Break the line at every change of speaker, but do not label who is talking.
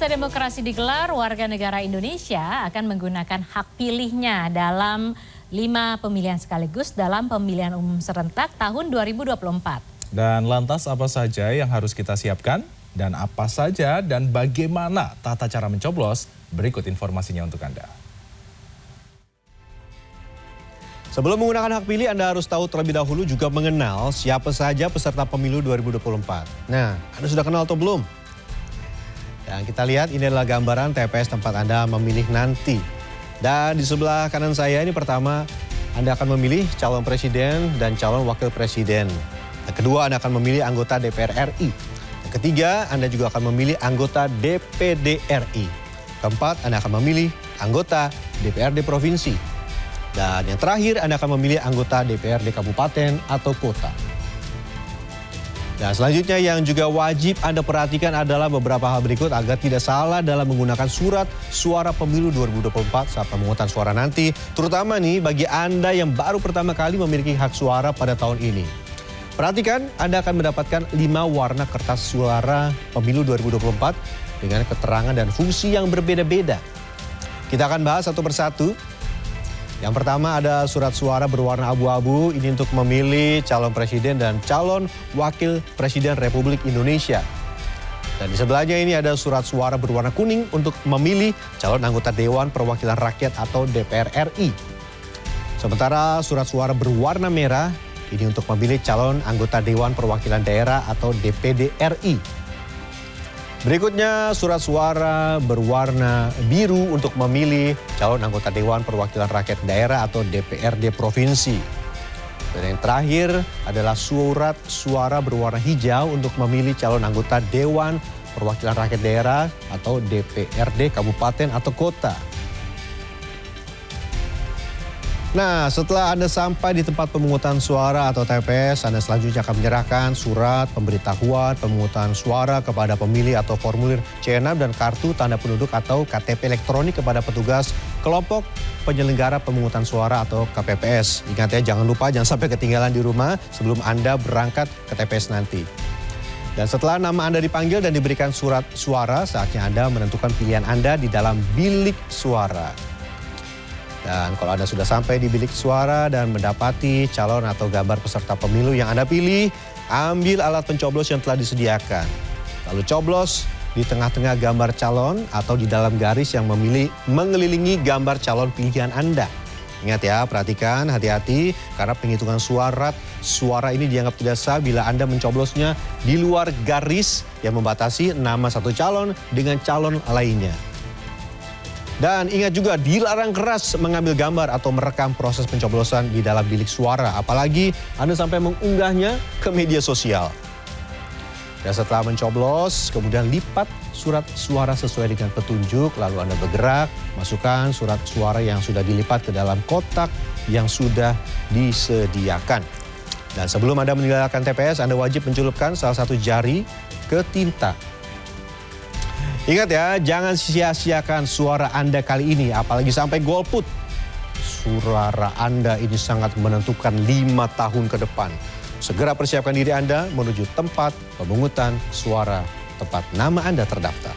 Pesta Demokrasi digelar, warga negara Indonesia akan menggunakan hak pilihnya dalam 5 pemilihan sekaligus dalam pemilihan umum serentak tahun 2024.
Dan lantas apa saja yang harus kita siapkan? Dan apa saja dan bagaimana tata cara mencoblos? Berikut informasinya untuk Anda.
Sebelum menggunakan hak pilih, Anda harus tahu terlebih dahulu juga mengenal siapa saja peserta pemilu 2024. Nah, Anda sudah kenal atau belum? Dan kita lihat ini adalah gambaran TPS tempat Anda memilih nanti. Dan di sebelah kanan saya ini pertama Anda akan memilih calon presiden dan calon wakil presiden. Yang kedua Anda akan memilih anggota DPR RI. Yang ketiga Anda juga akan memilih anggota DPD RI. Keempat Anda akan memilih anggota DPRD provinsi. Dan yang terakhir Anda akan memilih anggota DPRD kabupaten atau kota. Dan selanjutnya yang juga wajib Anda perhatikan adalah beberapa hal berikut agar tidak salah dalam menggunakan surat suara pemilu 2024 saat pemungutan suara nanti. Terutama nih bagi Anda yang baru pertama kali memiliki hak suara pada tahun ini. Perhatikan, Anda akan mendapatkan 5 warna kertas suara pemilu 2024 dengan keterangan dan fungsi yang berbeda-beda. Kita akan bahas satu persatu. Yang pertama ada surat suara berwarna abu-abu, ini untuk memilih calon presiden dan calon wakil presiden Republik Indonesia. Dan di sebelahnya ini ada surat suara berwarna kuning untuk memilih calon anggota Dewan Perwakilan Rakyat atau DPR RI. Sementara surat suara berwarna merah, ini untuk memilih calon anggota Dewan Perwakilan Daerah atau DPD RI. Berikutnya surat suara berwarna biru untuk memilih calon anggota Dewan Perwakilan Rakyat Daerah atau DPRD Provinsi. Dan yang terakhir adalah surat suara berwarna hijau untuk memilih calon anggota Dewan Perwakilan Rakyat Daerah atau DPRD Kabupaten atau Kota. Nah, setelah Anda sampai di tempat pemungutan suara atau TPS, Anda selanjutnya akan menyerahkan surat pemberitahuan pemungutan suara kepada pemilih atau formulir C6 dan kartu tanda penduduk atau KTP elektronik kepada petugas kelompok penyelenggara pemungutan suara atau KPPS. Ingat ya, jangan lupa jangan sampai ketinggalan di rumah sebelum Anda berangkat ke TPS nanti. Dan setelah nama Anda dipanggil dan diberikan surat suara, saatnya Anda menentukan pilihan Anda di dalam bilik suara. Dan kalau Anda sudah sampai di bilik suara dan mendapati calon atau gambar peserta pemilu yang Anda pilih, ambil alat pencoblos yang telah disediakan. Lalu coblos di tengah-tengah gambar calon atau di dalam garis yang mengelilingi gambar calon pilihan Anda. Ingat ya, perhatikan, hati-hati karena penghitungan suara ini dianggap tidak sah bila Anda mencoblosnya di luar garis yang membatasi nama satu calon dengan calon lainnya. Dan ingat juga dilarang keras mengambil gambar atau merekam proses pencoblosan di dalam bilik suara. Apalagi Anda sampai mengunggahnya ke media sosial. Dan setelah mencoblos, kemudian lipat surat suara sesuai dengan petunjuk. Lalu Anda bergerak, masukkan surat suara yang sudah dilipat ke dalam kotak yang sudah disediakan. Dan sebelum Anda meninggalkan TPS, Anda wajib mencelupkan salah satu jari ke tinta. Ingat ya, jangan sia-siakan suara Anda kali ini, apalagi sampai golput. Suara Anda ini sangat menentukan 5 tahun ke depan. Segera persiapkan diri Anda menuju tempat pemungutan suara tempat nama Anda terdaftar.